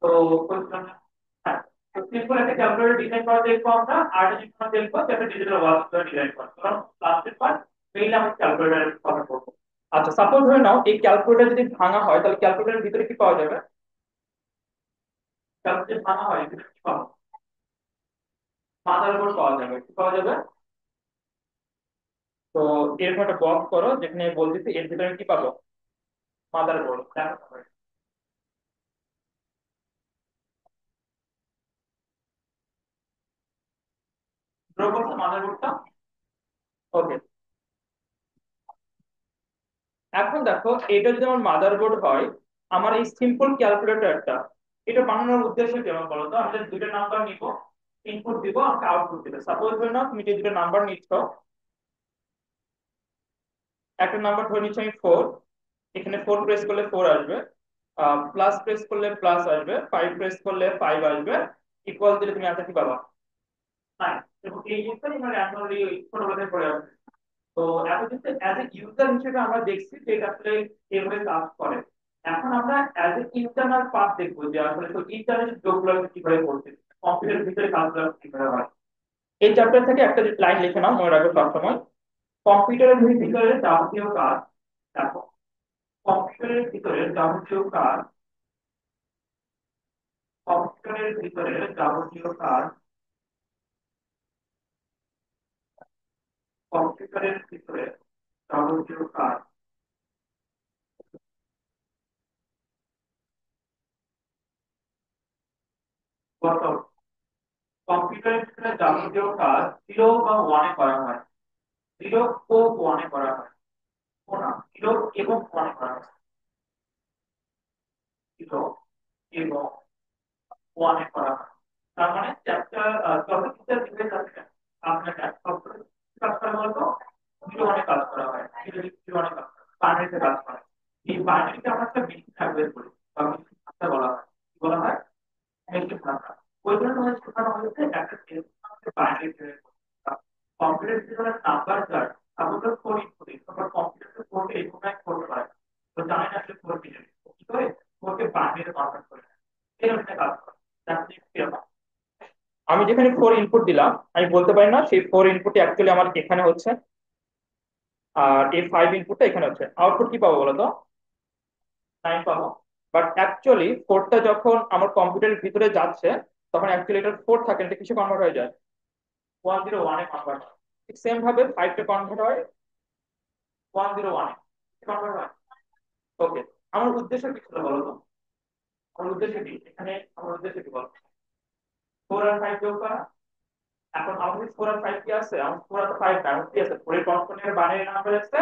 তো হ্যাঁ, তো সিম্পল একটা ক্যালকুলেটর ডিজাইন করা দেখবো আমরা, আর যদি দেখবো যে একটা ডিজিটাল ওয়ার্কশপ ডিজাইন করা, কারণ লাস্টের পার্ট মেইনলি আমরা ক্যালকুলেটরের কথা বলবো। আচ্ছা, সাপোজ ধরে নাও এই ক্যালকুলেটর যদি ভাঙা হয় তাহলে ক্যালকুলেটরের ভিতরে কি পাওয়া যাবে? ক্যালকুলেটর যদি ভাঙা হয় ভিতরে কি পাবো? মাদারবোর্ড পাওয়া যাবে। কি পাওয়া যাবে? তো এরকম একটা বক্স করো যেখানে বলতেছি এর ভিতরে কি পাবো? মাদারবোর্ড। দেখো ড্র করছো মাদারবোর্ডটা? ওকে। এখন দেখো এটা যদি আমার মাদারবোর্ড হয়, আমার এই সিম্পল ক্যালকুলেটরটা এটা বানানোর উদ্দেশ্য কেমন বলো তো? আমি just দুইটা নাম্বার নিব, ইনপুট দিব, আমাকে আউটপুট দিবে। সাপোজ ধরে নাও তুমি যে দুটো নাম্বার নিচ্ছ, একটা নাম্বার ধরে নিচ্ছি আমি 4, এখানে 4 প্রেস করলে 4 আসবে, প্লাস প্রেস করলে প্লাস আসবে, 5 প্রেস করলে 5 আসবে, ইকুয়াল দিলে তুমি আনসার কি পাবা? 9। এবং এই জিনিসটাই আমরা র্যান্ডমলি ছোটবেলায় পড়ে আসছি। তো এতদিন অ্যাজ এ ইউজার হিসেবে আমরা দেখছি যে এটা আসলে এভাবে কাজ করে। এখন আমরা অ্যাজ এ ইন্টারনাল পার্ট দেখবো যে আসলে তো ইন্টারনেট যোগগুলো কিভাবে করছে, কম্পিউটারের ভিতরে কাজগুলো কিভাবে হয়। এই চ্যাপ্টার থেকে একটা লাইন লিখে নাও, মনে রাখো সবসময়। কম্পিউটারের ভিতরে যাবতীয় কাজ, দেখো, কম্পিউটারের ভিতরে যাবতীয় কাজ, কম্পিউটারের ভিতরে যাবতীয় কাজ, কম্পিউটারের ভিতরে যাবতীয় কাজ, কত? কম্পিউটারের ভিতরে যাবতীয় কাজ 0 বা 1 এ করা হয়। 0 ও 1 এ করা হয়। ও না, 0 এবং 1 এ করা হয়। 0 এবং 1 এ করা হয়। তার মানে চ্যাপ্টার যত টিচার ডিভাইস আছে আপনার সবগুলো কাজ করা বলতো 0 1 এ কাজ করা হয়। 0 1 এ কাজ করা হয়, বাইনারিতে কাজ করা হয়। এই বাইনারিতে আমরা একটা বেসিক থাকবে বলি, বা বেসিক ভাষা বলা হয়। কি বলা হয়? বেসিক ভাষা। ওইগুলো তোমাদের শেখানো হয়েছে একটা বাইনারি কম্পিউটার ভিতরে নাম্বার যার আমরা কোডিং করি, তখন কম্পিউটার কোডে ইনপুট করতে পারে। তো জানেন আসলে কোড কি কি করে কোডকে বাইনারিতে কনভার্ট করে, এরকম একটা কাজ করে। জানতে কি ব্যাপার? আমি যেখানে 4 ইনপুট দিলাম, আমি বলতে পারি না সেই 4 ইনপুট অ্যাকচুয়ালি আমার এখানে হচ্ছে, আর এই 5 ইনপুটটা এখানে হচ্ছে। আউটপুট কি পাবো বলো তো? 9 পাবো। বাট অ্যাকচুয়ালি 4টা যখন আমার কম্পিউটারের ভিতরে যাচ্ছে, তখন অ্যাকচুয়ালি এটা 4 থাকে, এটা কিসে কনভার্ট হয়ে যায়? 101 এ কনভার্ট হয়। ঠিক সেম ভাবে 5টা কনভার্ট হয় 101 এ কনভার্ট হয়। ওকে। আমার উদ্দেশ্য কি ছিল বলো তো? আমার উদ্দেশ্য কি এখানে, আমার উদ্দেশ্য কি বলো? 4 আর 5 যোগ করা। এখন আমাদের 4 আর 5 কি আছে? আমার 4 আর 5 না, আমার কি আছে? 4 এর কনস্ট্যান্টের বাইনারি নাম্বার আছে,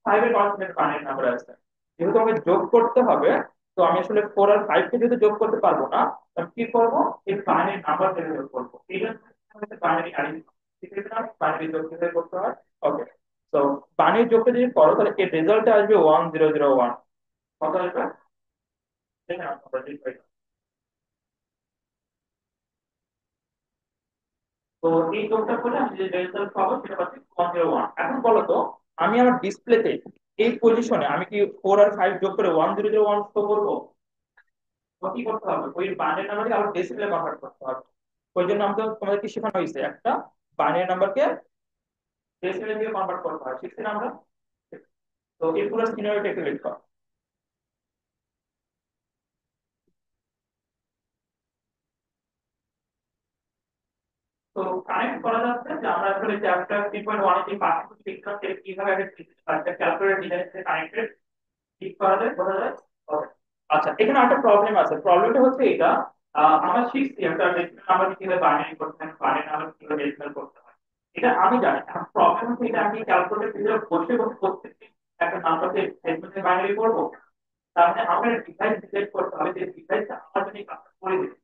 5 এর কনস্ট্যান্টের বাইনারি নাম্বার আছে। যেহেতু আমাকে যোগ করতে হবে, তো আমি আসলে 4 আর 5 কে যেহেতু যোগ করতে পারবো না, আমি কি করব? এই বাইনারি নাম্বার থেকে যোগ করবো। এই জন্য আমাদের বাইনারি অ্যাডিশন, ঠিক আছে না? বাইনারি যোগ কিভাবে করতে হয়। ওকে। তো বাইনারি যোগটা যদি করো তাহলে এর রেজাল্টটা আসবে 1001। কত আসবে? দেখেন আপনারা ঠিক। তো এই যোগটা করে আমি যে রেজাল্ট পাবো সেটা পাচ্ছি 101। এখন বলো তো, আমি আমার ডিসপ্লেতে এই পজিশনে আমি কি 4 আর 5 যোগ করে 1001 শো করবো? তো কি করতে হবে? ওই বাইনারি নাম্বারকে আবার ডেসিমেলে কনভার্ট করতে হবে। ওই জন্য আমাদের তোমাদের কি শেখানো হয়েছে? একটা বাইনারি নাম্বারকে ডেসিমেলে দিয়ে কনভার্ট করতে হয়, শিখছি না আমরা? তো এই পুরো সিনারিওটা একটু লিখো। তো কানেক্ট করা যাচ্ছে যে আমরা আসলে চ্যাপ্টার 3.1 এ যে পাঠ্যপুস্তক শিখলাম সেটা কিভাবে একটা ক্যালকুলেটর ডিভাইস থেকে কানেক্টেড ঠিক করা যায়, বোঝা যায়? Okay. আচ্ছা, এখানে একটা প্রবলেম আছে। প্রবলেমটা হচ্ছে এটা, আমরা শিখছি একটা ডেসিমাল নাম্বার কিভাবে বাইনারি করতে হয়, বাইনারি নাম্বার কিভাবে ডেসিমাল করতে হয়, এটা আমি জানি। এখন প্রবলেম হচ্ছে এটা আমি ক্যালকুলেটর ভিতরে বসে বসে প্রত্যেকটি একটা নাম্বারকে ডেসিমাল বাইনারি করবো। তার মানে আমার ডিভাইস ডিসাইড করতে হবে যে ডিভাইসটা আমার জন্য এই কাজটা করে দেবে।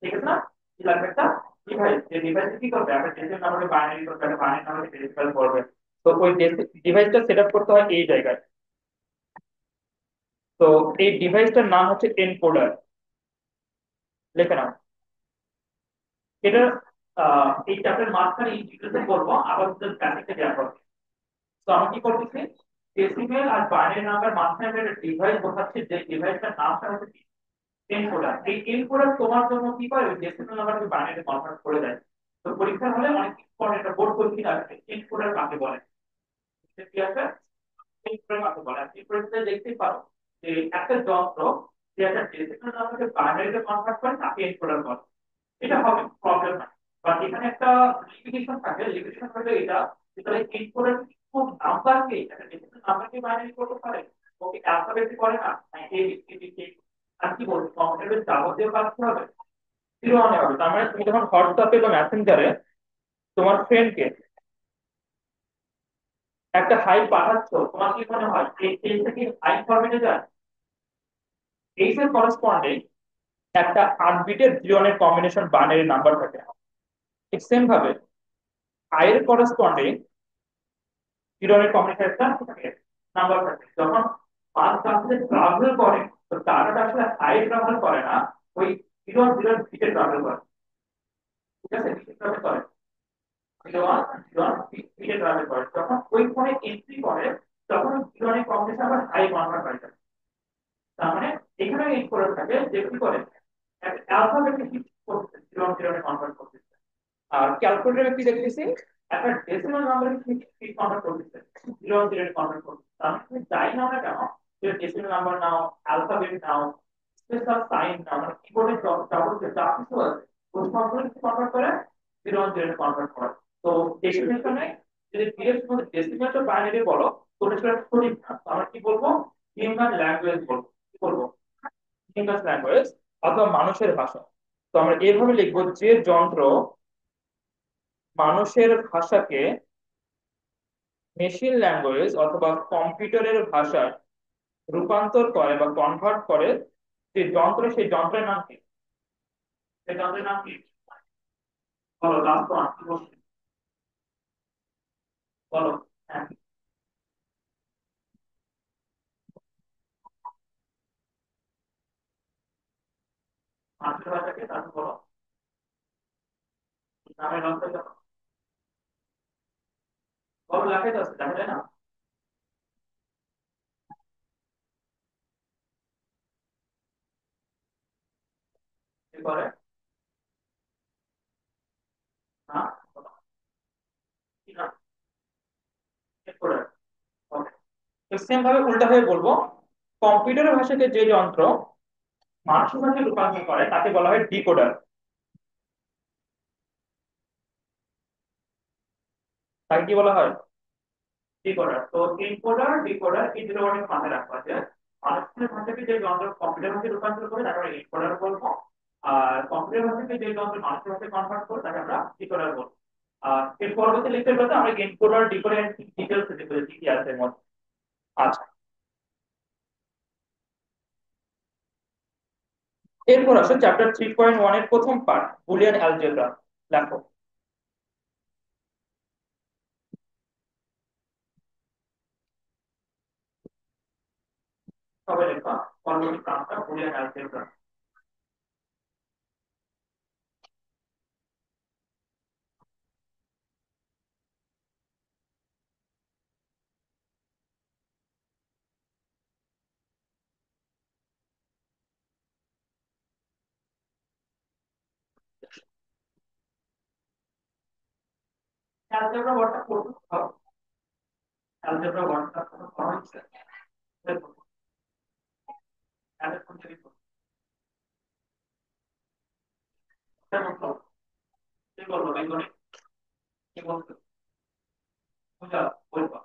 ঠিক আছে না? কি লাগবে? একটা ডিভাইস। যে ডিভাইস কি করবে? একটা ডেসিমাল নাম্বারকে বাইনারি করবে, একটা বাইনারি নাম্বারকে ডেসিমাল করবে। তো ওই ডিভাইসটা সেট আপ করতে হয় এই জায়গায়। তো এই ডিভাইসটার নাম হচ্ছে এনকোডার। লিখে নাও এটা। এই চ্যাপ্টার মাঝখানে এই ডিটেলসে বলবো, আবার বেসিকটা দেওয়া হবে। তো আমি কি করতেছি? ডেসিমেল আর বাইনারি নাম্বার মাঝখানে একটা ডিভাইস বসাচ্ছি, যে ডিভাইসটার নামটা হচ্ছে কি? এনকোডার, এই এনকোডার তোমার জন্য কি করে, ডেসিমাল নাম্বারকে বাইনারি কনভার্ট করে দেয়। তো পরীক্ষার হলে অনেক ইম্পর্টেন্ট একটা বোর্ড পরীক্ষা আসবে, এনকোডার কাকে বলে, কি আছে এনকোডার কাকে বলে। এই পরীক্ষাতে দেখতেই পারো যে একটা যন্ত্র যে একটা ডেসিমাল নাম্বারকে বাইনারিতে কনভার্ট করে তাকে এনকোডার বলে। এটা হবে প্রবলেম না, বাট এখানে একটা লিমিটেশন থাকে, লিমিটেশন হলো এটা যে তাহলে এনকোডার কোন নাম্বারকে একটা ডেসিমাল নাম্বারকে বাইনারি করতে পারে, ওকে অ্যালফাবেটে করে না, এ বি সি ডি কে। আর কি বলছি, কম্পিউটারের যাবতীয় কাজ কি হবে, জিরো ওয়ানে হবে। তার মানে তুমি যখন হোয়াটসঅ্যাপে বা মেসেঞ্জারে তোমার ফ্রেন্ডকে একটা হাই পাঠাচ্ছ, তোমার কি মনে হয় এই এই থেকে হাই ফরম্যাটে যায়? এইচ এর করসপন্ডিং একটা 8 বিটের জিরো ওয়ানের কম্বিনেশন বাইনারি নাম্বার থাকে। ঠিক সেম ভাবে আই এর করসপন্ডিং জিরো ওয়ানের কম্বিনেশন একটা থাকে নাম্বার থাকে। যখন পাঁচ আসলে ট্রাভেল করে, তো ডাটাটা আসলে হাই ট্রাভেল করে না, ওই জিরো জিরো বিটে ট্রাভেল করে। ঠিক আছে, বিটে ট্রাভেল করে, জিরো ওয়ান জিরো ওয়ান বিটে ট্রাভেল করে। যখন ওই ফোনে এন্ট্রি করে তখন জিরো ওয়ানের কম্বিনেশন আবার হাই কনভার্ট হয়ে যায়। তার মানে এখানে এই করে থাকে যে কি করে অ্যালফাবেটকে শিফট করতে জিরো জিরো কনভার্ট করতেছে। আর ক্যালকুলেটর কি দেখতেছি একটা ডেসিমাল নাম্বারে কি কনভার্ট করতেছে, জিরো জিরো কনভার্ট করতেছে। তার মানে তুমি যাই নাও না কেন, যে ডেসিমাল নাম্বার নাও, অ্যালফাবেট নাও, স্পেশাল সাইন নাও, মানে কিবোর্ডে যাবতীয় যা কিছু আছে ওই সবগুলো কি কনভার্ট করে, জিরো জিরো কনভার্ট করে। তো ডেফিনেশনে যদি পিএস মধ্যে ডেসিমালটা বাইনারি বলো, তো এটা সঠিক না। তো আমরা কি বলবো, হিউম্যান ল্যাঙ্গুয়েজ বলবো। কি বলবো, হিউম্যান ল্যাঙ্গুয়েজ অথবা মানুষের ভাষা। তো আমরা এভাবে লিখবো, যে যন্ত্র মানুষের ভাষাকে মেশিন ল্যাঙ্গুয়েজ অথবা কম্পিউটারের ভাষায় রূপান্তর করে বা কনভার্ট করে, যে যন্ত্র, সেই যন্ত্রের নাম কি, সেই যন্ত্রের নাম কি, বলো, লাস্ট ওয়ান কি বলছি, বলো। হ্যাঁ, মানুষের ভাষাকে তারপর বলো, নামের অর্থ বলো, লেখাই তো আছে, দেখা যায় না? কি করে না, বলো, কি না, চেক করে। সেম ভাবে উল্টা হয়ে বলবো, কম্পিউটারের ভাষাকে যে যন্ত্র মানুষের ভাষায় রূপান্তর করে তাকে বলা হয় ডিকোডার। তাকে কি বলা হয়, ডিকোডার। তো এনকোডার ডিকোডার এই দুটো অনেক মাথায় রাখবো যে মানুষের ভাষাকে যে যন্ত্র কম্পিউটার ভাষায় রূপান্তর করে তাকে আমরা এনকোডার বলবো, আর কম্পিউটার ভাষাকে যে যন্ত্র মানুষের ভাষায় কনভার্ট করে তাকে আমরা ডিকোডার বলবো। আর এর পরবর্তী লেকচার কথা আমরা এনকোডার ডিকোডার ডিটেলস দেখবো যে কি কি আছে এর মধ্যে। আচ্ছা, এরপর আসো চ্যাপ্টার 3.1 এর প্রথম পার্ট, বুলিয়ান অ্যালজেব্রা। লেখো। সবাই লেখা, পরবর্তী পার্টটা বুলিয়ান অ্যালজেব্রা। অ্যালজেব্রা ওয়ার্ডটা পড়তে হবে, অ্যালজেব্রা ওয়ার্ডটা পড়া হচ্ছে, দেখো, অ্যালজেব্রা থেকে পড়তে, কি বলবো বেঙ্গলি, কি বলতো, বুঝা বলবো।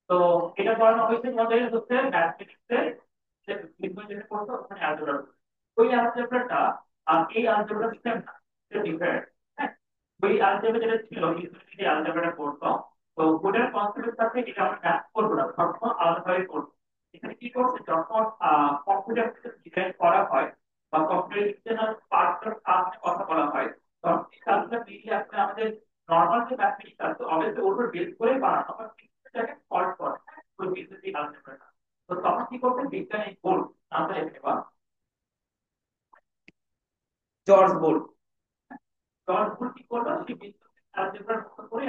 তো এটা করানো হয়েছে তোমাদের হচ্ছে ম্যাথমেটিক্সে, যে বিজ্ঞান যেটা পড়তো ওখানে অ্যালজেব্রা, ওই অ্যালজেব্রাটা আর এই অ্যালজেব্রা সেম না, এটা ডিফারেন্ট। হ্যাঁ, ওই অ্যালজেব্রা যেটা ছিল ইউজুয়ালি যে অ্যালজেব্রাটা পড়তো, তো ওটার কনসেপ্টের সাথে এটা আমরা ম্যাথ করবো না, সবসময় আলাদাভাবে করবো। এখানে কি করছে, যখন কম্পিউটার ডিজাইন করা হয় বা কম্পিউটার ইন্টারনাল পার্টস কথা বলা হয়, তখন এই কাজটা মিলিয়ে আসলে আমাদের নর্মাল যে ম্যাথমেটিক্স আছে অবশ্যই ওর উপর বেস করে বানানো হয়, এটাকে সলভ করে ওই বিজনেসই অ্যালজেব্রাটা। তো তখন কি করতে, বিজ্ঞানী বোর্ড নামটা লিখে নেবা, জর্জ বোর্ড। জর্জ বোর্ড কি করলো, সেই বিজনেস অ্যালজেব্রার মতো করে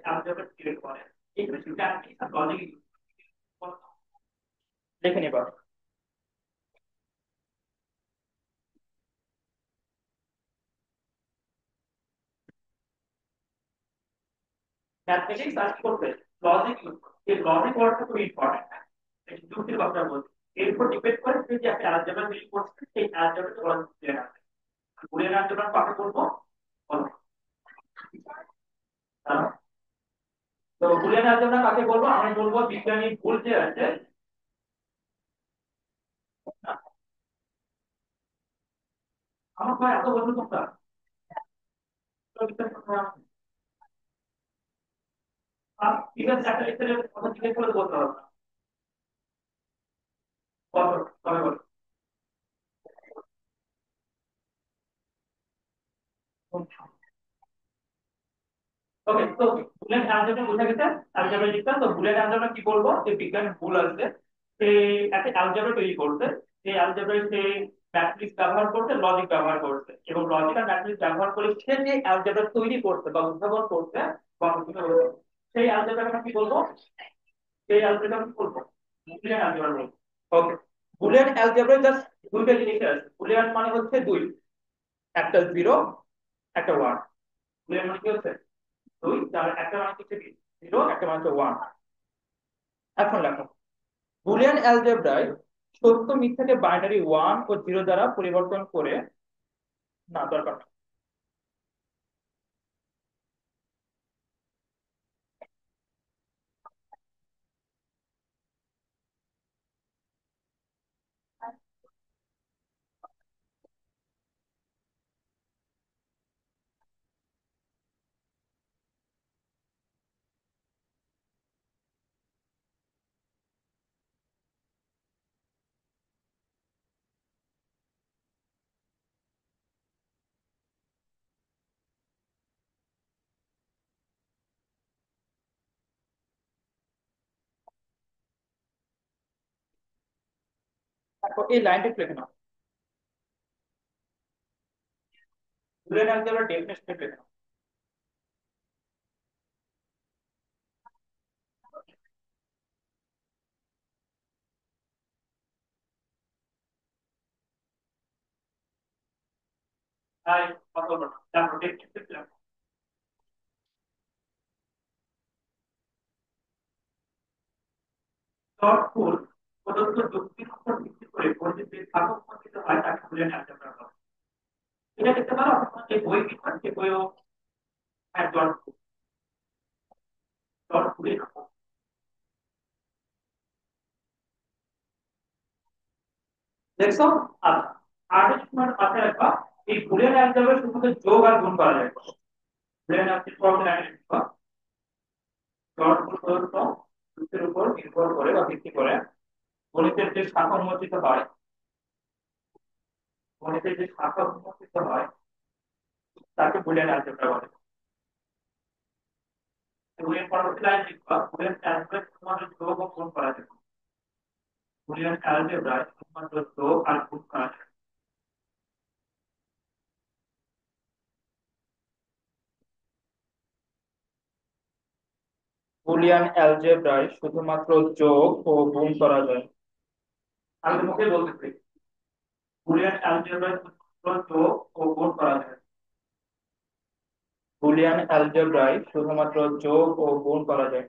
অ্যালজেব্রা ক্রিয়েট করে। এগুলো হচ্ছে ম্যাথমেটিক্স আর লজিক। লিখে নিবা। ম্যাথমেটিক্স আর কি করবে, লজিক ইউজ করবে। এই লজিক ওয়ার্ডটা খুব ইম্পর্টেন্ট। এই যুক্তির কথা বলছি, এর উপর ডিপেন্ড করে তুমি যে একটা অ্যালজেব্রা তৈরি করছে, সেই অ্যালজেব্রাতে লজিক ক্লিয়ার আছে। বুলিয়ান অ্যালজেব্রা কাকে বলবো বলো? হ্যাঁ? তো বুলিয়ান অ্যালজেব্রা কাকে বলবো? আমি বলবো বিজ্ঞানী ভুল যে আছে। আমার ভাই এত বন্ধু তোমরা তো বিশ্বাস করতে হবে না। ঠিক আছে, একটা লেকচারের কথা জিজ্ঞেস করে বলতে হবে না। কত কবে বলো? ওকে, তো বুলেট অ্যালজেব্রা বোঝা গেছে। অ্যালজেব্রা লিখতাম, তো বুলেট অ্যালজেব্রা কি বলবো, যে বিজ্ঞানের ভুল আছে। সে একটা অ্যালজেব্রা তৈরি করছে, সেই অ্যালজেব্রায় সে ম্যাট্রিক্স ব্যবহার করছে, লজিক ব্যবহার করছে, এবং লজিক আর ম্যাট্রিক্স ব্যবহার করে সে যে অ্যালজেব্রা তৈরি করছে বা উদ্ভাবন করছে বা উদ্ভাবন করছে, সেই অ্যালজেব্রাকে আমরা কি বলবো? সেই অ্যালজেব্রা কি বলবো? বুলিয়ান অ্যালজেব্রা বলবো। ওকে, বুলিয়ান অ্যালজেব্রায় জাস্ট দুইটা জিনিস আছে। বুলিয়ান মানে হচ্ছে দুই, একটা জিরো, একটা ওয়ান। বুলিয়ান মানে কি হচ্ছে দুই, তার একটা মানে হচ্ছে কি জিরো, একটা মানে হচ্ছে ওয়ান। এখন লেখো, বুলিয়ান অ্যালজেব্রায় সত্য মিথ্যাকে বাইনারি ওয়ান ও জিরো দ্বারা পরিবর্তন করে, না দরকার নেই। দেখো এই লাইনটা একটু লিখে নাও, বুলিয়ান অ্যালজেব্রার ডেফিনেশন লিখে নাও। তাই কথা বলো না, দেখো ডেফিনেশন লেখো। শর্টফুল প্রদত্ত যুক্তির উপর ভিত্তি করে পরিচিত স্থাপক মন্ডিত হয়, তাকে বুলিয়ান অ্যালজেব্রা বলে। এটা দেখতে পারো, অথবা যে বই কিনবেন সে বইও, হ্যাঁ শর্টফুল, শর্টফুলই রাখো। দেখছো? আচ্ছা, আর যদি তোমার মাথায় রাখবা, এই বুলিয়ান অ্যালজেব্রা শুধু যোগ আর গুণ করা যায়। বুলিয়ান অ্যালজেব্রা শর্টফুল প্রদত্ত যুক্তির উপর নির্ভর করে বা ভিত্তি করে গণিতের যে শাখা উন্মোচিত হয়, গণিতের যে শাখা উন্মোচিত হয় তাকে বুলিয়ান অ্যালজেব্রা বলে। এবং এর পরবর্তী লাইন লিখবা, বুলিয়ান অ্যালজেব্রা শুধুমাত্র যোগ ও গুণ করা যায়। বুলিয়ান অ্যালজেব্রা শুধুমাত্র যোগ আর গুণ করা যায়। বুলিয়ান অ্যালজেব্রায় শুধুমাত্র যোগ ও গুণ করা যায়। আমি তোমাকে বলতেছি, বুলিয়ান অ্যালজেব্রায় শুধুমাত্র যোগ ও গুণ করা যায়। বুলিয়ান অ্যালজেব্রায় শুধুমাত্র যোগ ও গুণ করা যায়।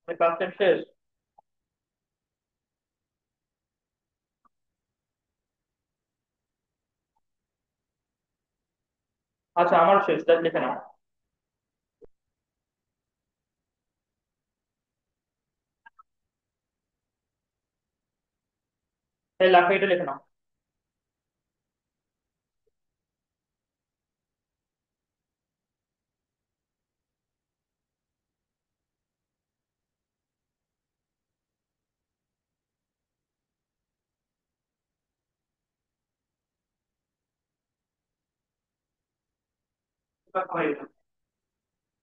ক্লাস শেষ? আচ্ছা, আমার শেষ, তাই লিখে নাও। এই লেখো, এটা লিখে নাও। সবাই এটা।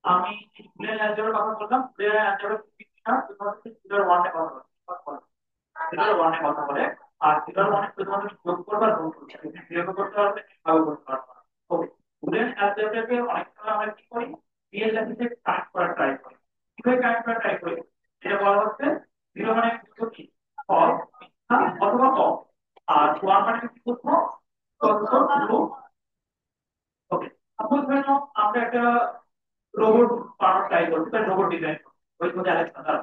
আমি বুলিয়ান অ্যালজেব্রার কথা বললাম, বুলিয়ান অ্যালজেব্রা কি না, তুমি হচ্ছে জিরো ওয়ান এর কথা বলো, জিরো ওয়ান এর কথা বলে। আর জিরো ওয়ান এর শুধুমাত্র যোগ করবে আর গুণ করবে, তুমি বিয়োগ করতে পারবে ভাগ করতে পারবে না। ওকে, বুলিয়ান অ্যালজেব্রাকে অনেক সময় আমরা কি করি, রিয়েল লাইফে কানেক্ট করার ট্রাই করি। কিভাবে কানেক্ট করার ট্রাই করি, যেটা বলা হচ্ছে জিরো মানে কিন্তু কি, ফল, মিথ্যা অথবা কম। আর ওয়ান মানে কি করবো, সত্য, ট্রু। ওকে, সাপোজ ধরে নাও আমরা একটা রোবট বানানোর ট্রাই করছি, তাই রোবট ডিজাইন ওই মধ্যে অ্যালেক্সা দ্বারা।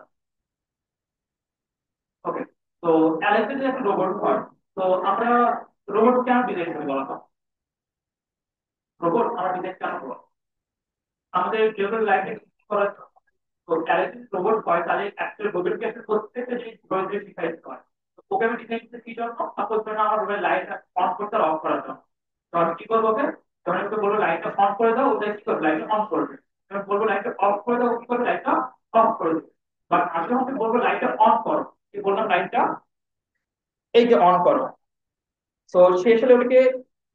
ওকে, তো অ্যালেক্সা যে একটা রোবট হয়, তো আমরা রোবট কেন ডিজাইন করি বলা হয়, রোবট আমরা ডিজাইন কেন করবো, আমাদের যেহেতু লাইফে করার জন্য। তো অ্যালেক্সা রোবট হয়, তাহলে একটা রোবটকে একটা প্রত্যেকটা জিনিস রোবটকে শিখাই দিতে হয়। তো ওকে আমি ডিজাইন করতে কি জন্য, সাপোজ ধরে নাও আমার রুমের লাইট অন করতে আর অফ করার জন্য। তো আমি কি করবো, ওকে যখন আমি ওকে বলবো লাইটটা অন করে দাও, ওটা কি করবে, লাইটটা অন করবে। আমি বলবো লাইটটা অফ করে দাও, ও কি করবে, লাইটটা অফ করে দেবে। বাট আমি যখন ওকে বলবো লাইটটা অন করো, কি বললাম, লাইটটা এই যে অন করো। তো সে আসলে ওটাকে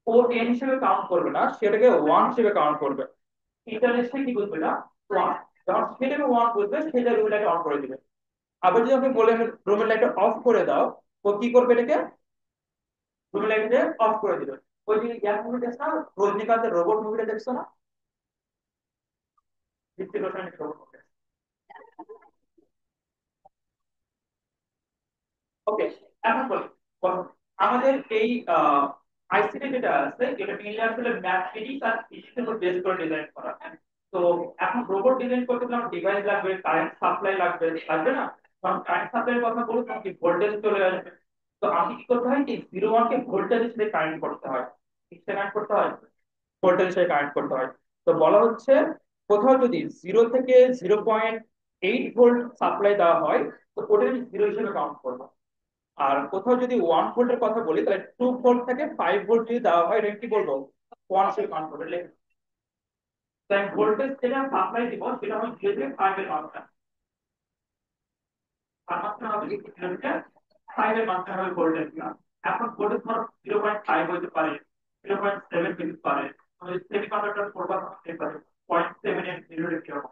ও এন হিসেবে কাউন্ট করবে না, সেটাকে ওয়ান হিসেবে কাউন্ট করবে। ইন্টারনেটে কি বুঝবে না, ওয়ান। যখন সেটাকে ওয়ান বুঝবে, সেটা রুম লাইট অন করে দিবে। আবার যদি আপনি বলে রুমের লাইটটা অফ করে দাও, ও কি করবে, এটাকে রুমের লাইটটা অফ করে দিবে। ওই যে ইয়ার মুভি দেখছো না, রজনীকান্তের রোবট মুভিটা দেখছো না, হৃতিক রোশনের রোবট। ওকে, এখন বলি, বলো, আমাদের এই আইসিটি যেটা আছে, এটা মেইনলি আসলে ম্যাথমেটিক্স আর ফিজিক্স এর উপর বেস করে ডিজাইন করা, হ্যাঁ? তো এখন রোবট ডিজাইন করতে গেলে ডিভাইস লাগবে, কারেন্ট সাপ্লাই লাগবে, লাগবে না? কারণ কারেন্ট সাপ্লাইয়ের কথা বলুন তখন কি ভোল্টেজ চলে আসবে। তো আমি কি করতে হয়, কি জিরো ওয়ান কে ভোল্টেজের সাথে কানেক্ট করতে হয়, কিসে কানেক্ট করতে হয়, ভোল্টেজের সাথে কানেক্ট করতে হয়। তো বলা হচ্ছে কোথাও যদি 0 থেকে 0.8 ভোল্ট সাপ্লাই দেওয়া হয়, তো ওটা আমি জিরো হিসেবে কাউন্ট করবো। আর কোথাও যদি 1 ভোল্টের কথা বলি, তাহলে 2 ভোল্ট থেকে 5 ভোল্ট যদি দেওয়া হয়, এটা কি বলবো, ওয়ান হিসেবে কাউন্ট করবে। তাই ভোল্টেজ যেটা সাপ্লাই দিব, সেটা হচ্ছে 0 থেকে 5 এর মাত্রা। আর মাত্রা হবে 0 থেকে 5 এর মাত্রা হবে ভোল্টেজ না। এখন ভোল্টেজ ধরো 0.5 হতে পারে, 0.7 হতে পারে, সেমিকন্ডাক্টর প্রবাহ হতে পারে 0.7 এর 0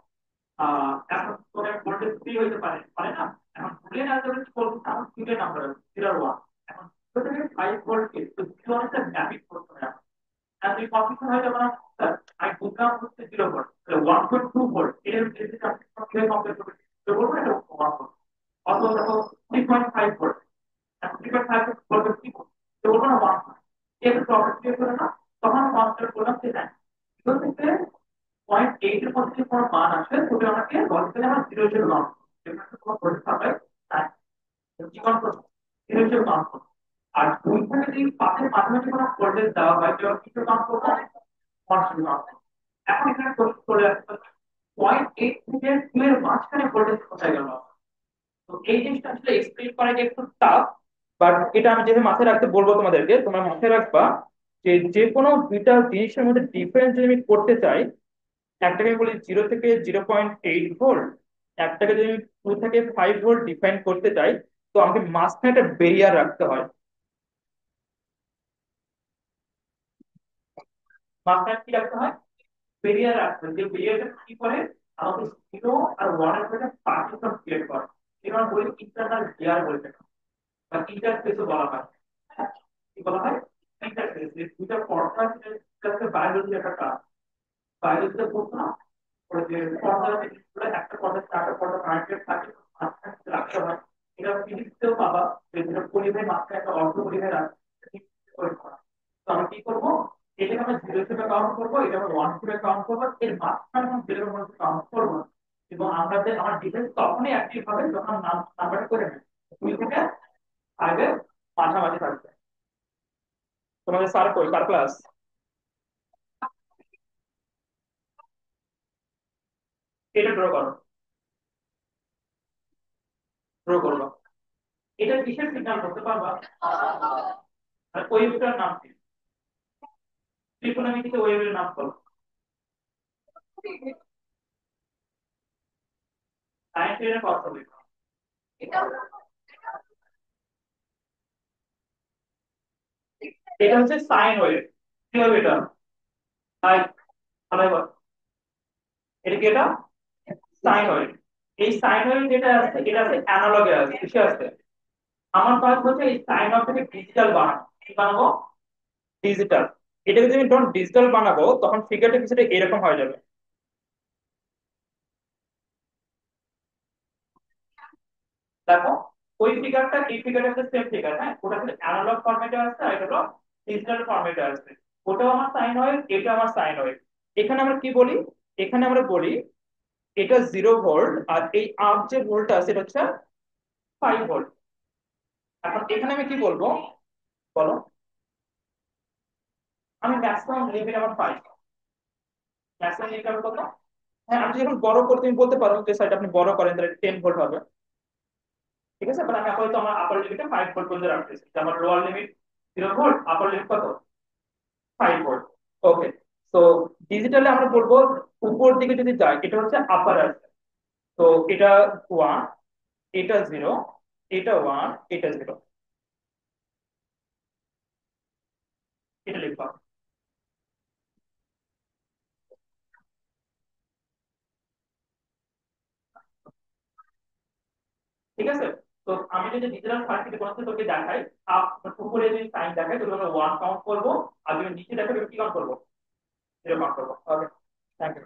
এখন তোদের ভোল্টেজ 3 হতে পারে, পারে না? এখন বুলিয়ান অ্যালজেব্রা কি করব, এখন দুটো নাম্বার আছে 0 আর 1। এখন 0 থেকে 5 ভোল্ট কে তো 0 এর সাথে ম্যাপিং করতে হবে। আর তুই কনফিউশন হয়ে যাবে না, স্যার আমি বুঝলাম হচ্ছে 0 ভোল্ট, তাহলে 1.2 ভোল্ট এর বেশি আপনি কিভাবে কমপ্লিট করবেন, তো বলবো এটা 1 ভোল্ট। অথবা দেখো 3.5 ভোল্ট, এখন 3.5 ভোল্ট কি করব, তো বলবো না 1 ভোল্ট। এর প্রবলেম ক্রিয়েট করে না, তখন কনসিডার করলাম যে হ্যাঁ, 0 থেকে 0.8 এর মধ্যে কোনো মান আসে, তবে আমাকে লজিক্যালি আমার 0 হিসেবে কাউন্ট করতে হবে। যেখানে কোনো ভোল্টেজ সাপ্লাই নাই, জীবন প্রশ্ন 0 হিসেবে কাউন্ট করতে হবে। আর 2 থেকে যদি 5 এর মাঝামাঝি কোনো ভোল্টেজ দেওয়া হয়, তাহলে কিছু কাউন্ট করতে হবে, কনস্ট্যান্ট কাউন্ট করতে হবে। এখন এখানে প্রশ্ন চলে আসছে 0.8 থেকে 2 এর মাঝখানে ভোল্টেজ কোথায় গেল। তো এই জিনিসটা আসলে এক্সপ্লেইন করাটা একটু টাফ, বাট এটা আমি যেভাবে মাথায় রাখতে বলবো তোমাদেরকে, তোমরা মাথায় রাখবা যে যে কোনো দুইটা জিনিসের মধ্যে ডিফারেন্স যদি আমি করতে চাই, একটাকে আমি বলি 0 থেকে 0.8 ভোল্ট, একটাকে যদি আমি 2 থেকে 5 ভোল্ট ডিফাইন করতে চাই, তো আমাকে মাঝখানে একটা বেরিয়ার রাখতে হয়। মাঝখানে কি রাখতে হয়, বেরিয়ার রাখতে হয়। যে বেরিয়ারটা কি করে, আমাদের 0 আর 1 এর মধ্যে পার্টিশন ক্রিয়েট করে। এবার বলি ইন্টারনাল লেয়ার বলতে, বা ইন্টারফেসও বলা হয়। হ্যাঁ, কি বলা হয়, ইন্টারফেস। যে দুইটা পর্দা আছে, বায়োলজি একটা কাজ, বায়োলজিতে পড়তো না, ওই যে পর্দা জিনিসগুলো একটা পর্দা চারটা পর্দা কানেক্টেড থাকে, মাঝখানে কিছু রাখতে হয়। এটা ফিজিক্সেও পাবা, যে যেটা পরিবাহের মাঝখানে একটা অর্ধ পরিবাহের আছে, তো আমি কি করবো, এটাকে আমরা 0 হিসেবে কাউন্ট করবো, এটা আমরা 1 হিসেবে কাউন্ট করবো, এর মাঝখানে আমরা 0 এর মধ্যে কাউন্ট করবো না। এবং আমাদের আমার ডিফেন্স তখনই অ্যাক্টিভ হবে যখন নাম্বারটা করে নেবে 2 থেকে 5 এর মাঝামাঝি থাকবে। তোমাদের স্যার কই, কার ক্লাস? এটা ড্র করো, ড্র করবো। এটা কিসের সিগন্যাল করতে পারবা, আর ওয়েভটার নাম কি, ত্রিকোণমিতিতে ওয়েভের নাম বলো। সাইন এর কত হবে, এটা হচ্ছে সাইন ওয়েভ। কি হবে এটা, হাই, হাই বল। এটা কি? এটা সাইনয়েড। এই সাইনয়েড যেটা আছে এটা আছে অ্যানালগে আছে, কিসে আছে? আমার কাজ হচ্ছে এই সাইন অফ থেকে ডিজিটাল বানানো। কি বানাবো? ডিজিটাল। এটাকে যদি আমি যখন ডিজিটাল বানাবো তখন ফিগারটা কিছুটা এরকম হয়ে যাবে। দেখো, ওই ফিগারটা এই ফিগারটা হচ্ছে সেম ফিগার, হ্যাঁ, ওটা কিন্তু অ্যানালগ ফরম্যাটে আছে আর এটা হলো ডিজিটাল ফরম্যাটে আছে। ওটাও আমার সাইন ওয়েভ, এটা আমার সাইন ওয়েভ। এখানে আমরা কি বলি? এখানে আমরা বলি এটা 0 ভোল্ট, আর এই আপ যে ভোল্টটা আছে এটা হচ্ছে 5 ভোল্ট। এখন এখানে আমি কি বলবো বলো? আমি ম্যাক্সিমাম লিমিট আমার 5। ম্যাক্সিমাম লিমিট আমার কত? হ্যাঁ, আমি যখন বড় করে তুমি বলতে পারো যে সাইড আপনি বড় করেন তাহলে 10 ভোল্ট হবে। ঠিক আছে, বাট আমি আপাতত আমার আপার লিমিটে 5 ভোল্ট পর্যন্ত রাখতেছি, যে আমার লোয়ার লিমিট 0 ভোল্ট, আপার লিমিট কত? 5 ভোল্ট। ওকে। তো ডিজিটালে আমরা বলবো উপর দিকে যদি যাই এটা হচ্ছে আপার আছে। তো এটা 1, এটা 0, এটা 1, এটা 0, এটা লিখবা। ঠিক আছে। তো আমি যদি ডিজিটাল সার্কিট কোনো তোকে দেখাই, আপ উপরে যদি সাইন দেখাই তাহলে আমরা 1 কাউন্ট করবো, আর যদি নিচে দেখাই কি কাউন্ট করবো? 0 কাউন্ট করবো। ওকে, থ্যাংক ইউ।